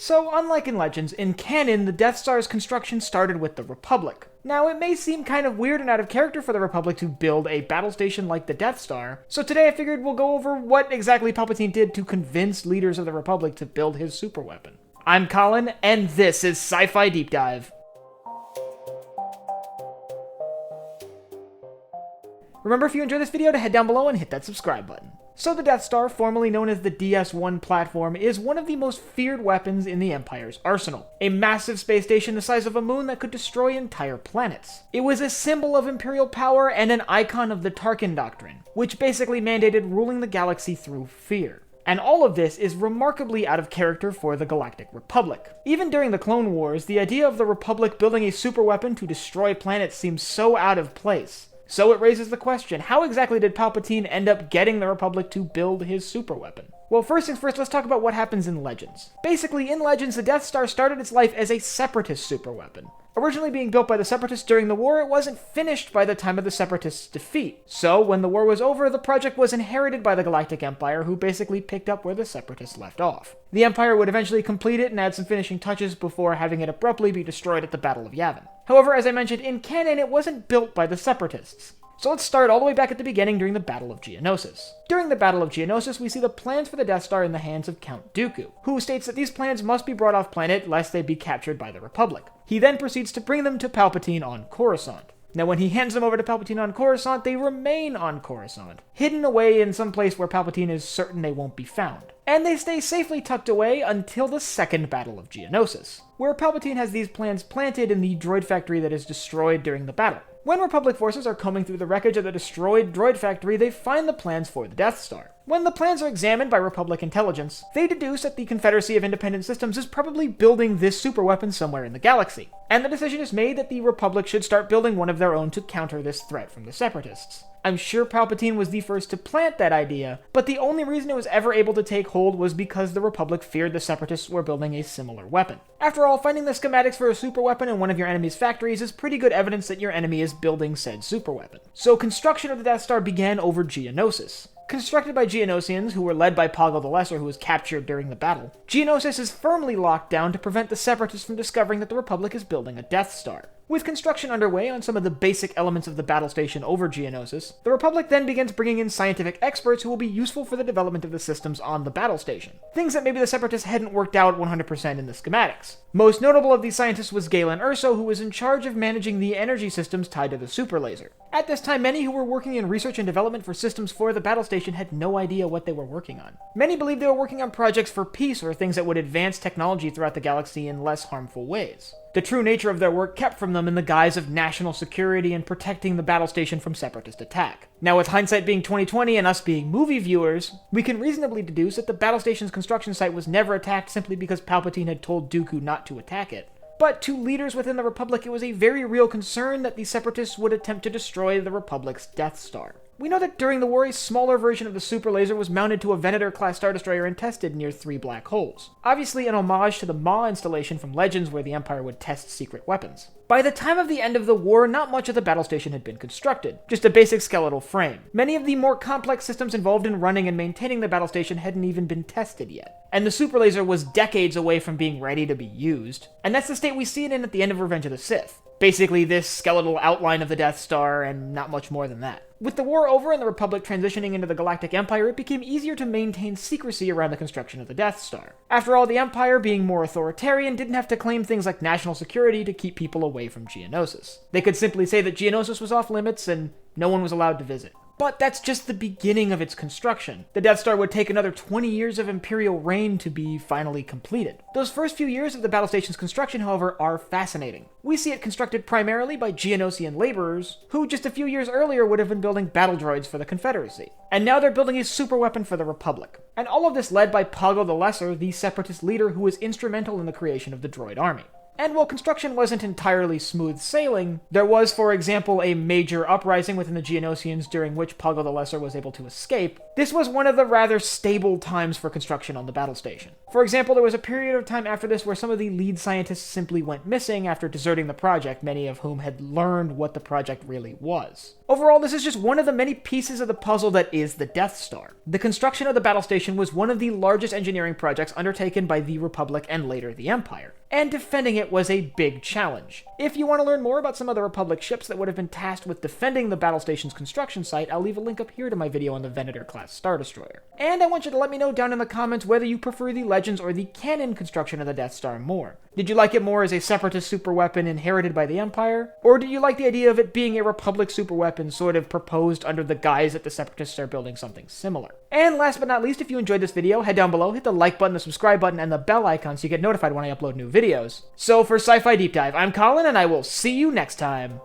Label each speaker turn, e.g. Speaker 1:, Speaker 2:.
Speaker 1: So, unlike in Legends, in Canon, the Death Star's construction started with the Republic. Now, it may seem kind of weird and out of character for the Republic to build a battle station like the Death Star, so today I figured we'll go over what exactly Palpatine did to convince leaders of the Republic to build his superweapon. I'm Colin, and this is Sci-Fi Deep Dive. Remember, if you enjoyed this video, to head down below and hit that subscribe button. So the Death Star, formerly known as the DS-1 platform, is one of the most feared weapons in the Empire's arsenal. A massive space station the size of a moon that could destroy entire planets. It was a symbol of Imperial power and an icon of the Tarkin Doctrine, which basically mandated ruling the galaxy through fear. And all of this is remarkably out of character for the Galactic Republic. Even during the Clone Wars, the idea of the Republic building a superweapon to destroy planets seems so out of place. So it raises the question, how exactly did Palpatine end up getting the Republic to build his superweapon? Well, first things first, let's talk about what happens in Legends. Basically, in Legends, the Death Star started its life as a Separatist superweapon. Originally being built by the Separatists during the war, it wasn't finished by the time of the Separatists' defeat. So, when the war was over, the project was inherited by the Galactic Empire, who basically picked up where the Separatists left off. The Empire would eventually complete it and add some finishing touches before having it abruptly be destroyed at the Battle of Yavin. However, as I mentioned, in canon, it wasn't built by the Separatists. So let's start all the way back at the beginning during the Battle of Geonosis. During the Battle of Geonosis, we see the plans for the Death Star in the hands of Count Dooku, who states that these plans must be brought off planet lest they be captured by the Republic. He then proceeds to bring them to Palpatine on Coruscant. Now when he hands them over to Palpatine on Coruscant, they remain on Coruscant, hidden away in some place where Palpatine is certain they won't be found. And they stay safely tucked away until the second Battle of Geonosis, where Palpatine has these plans planted in the droid factory that is destroyed during the battle. When Republic forces are combing through the wreckage of the destroyed droid factory, they find the plans for the Death Star. When the plans are examined by Republic intelligence, they deduce that the Confederacy of Independent Systems is probably building this superweapon somewhere in the galaxy, and the decision is made that the Republic should start building one of their own to counter this threat from the Separatists. I'm sure Palpatine was the first to plant that idea, but the only reason it was ever able to take hold was because the Republic feared the Separatists were building a similar weapon. After all, finding the schematics for a superweapon in one of your enemy's factories is pretty good evidence that your enemy is building said superweapon. So construction of the Death Star began over Geonosis. Constructed by Geonosians, who were led by Poggle the Lesser, who was captured during the battle, Geonosis is firmly locked down to prevent the Separatists from discovering that the Republic is building a Death Star. With construction underway on some of the basic elements of the battle station over Geonosis, the Republic then begins bringing in scientific experts who will be useful for the development of the systems on the battle station. Things that maybe the Separatists hadn't worked out 100% in the schematics. Most notable of these scientists was Galen Erso, who was in charge of managing the energy systems tied to the super laser. At this time, many who were working in research and development for systems for the battle station had no idea what they were working on. Many believed they were working on projects for peace or things that would advance technology throughout the galaxy in less harmful ways. The true nature of their work kept from them in the guise of national security and protecting the battle station from Separatist attack. Now, with hindsight being 20/20 and us being movie viewers, we can reasonably deduce that the battle station's construction site was never attacked simply because Palpatine had told Dooku not to attack it. But to leaders within the Republic, it was a very real concern that the Separatists would attempt to destroy the Republic's Death Star. We know that during the war, a smaller version of the super laser was mounted to a Venator-class Star Destroyer and tested near 3 black holes. Obviously an homage to the Maw installation from Legends where the Empire would test secret weapons. By the time of the end of the war, not much of the battle station had been constructed, just a basic skeletal frame. Many of the more complex systems involved in running and maintaining the battle station hadn't even been tested yet. And the super laser was decades away from being ready to be used. And that's the state we see it in at the end of Revenge of the Sith. Basically this skeletal outline of the Death Star and not much more than that. With the war over and the Republic transitioning into the Galactic Empire, it became easier to maintain secrecy around the construction of the Death Star. After all, the Empire, being more authoritarian, didn't have to claim things like national security to keep people away from Geonosis. They could simply say that Geonosis was off limits and no one was allowed to visit. But that's just the beginning of its construction. The Death Star would take another 20 years of Imperial reign to be finally completed. Those first few years of the battle station's construction, however, are fascinating. We see it constructed primarily by Geonosian laborers, who just a few years earlier would have been building battle droids for the Confederacy. And now they're building a superweapon for the Republic. And all of this led by Poggle the Lesser, the Separatist leader who was instrumental in the creation of the droid army. And while construction wasn't entirely smooth sailing, there was, for example, a major uprising within the Geonosians during which Poggle the Lesser was able to escape, This was one of the rather stable times for construction on the battle station. For example, there was a period of time after this where some of the lead scientists simply went missing after deserting the project, many of whom had learned what the project really was. Overall, this is just one of the many pieces of the puzzle that is the Death Star. The construction of the battle station was one of the largest engineering projects undertaken by the Republic and later the Empire, and defending it was a big challenge. If you want to learn more about some of the Republic ships that would have been tasked with defending the battle station's construction site, I'll leave a link up here to my video on the Venator-class Star Destroyer. And I want you to let me know down in the comments whether you prefer the Legends or the canon construction of the Death Star more. Did you like it more as a separatist superweapon inherited by the Empire? Or do you like the idea of it being a Republic superweapon sort of proposed under the guise that the separatists are building something similar? And last but not least, if you enjoyed this video, head down below, hit the like button, the subscribe button, and the bell icon so you get notified when I upload new videos. So for Sci-Fi Deep Dive, I'm Colin, and I will see you next time.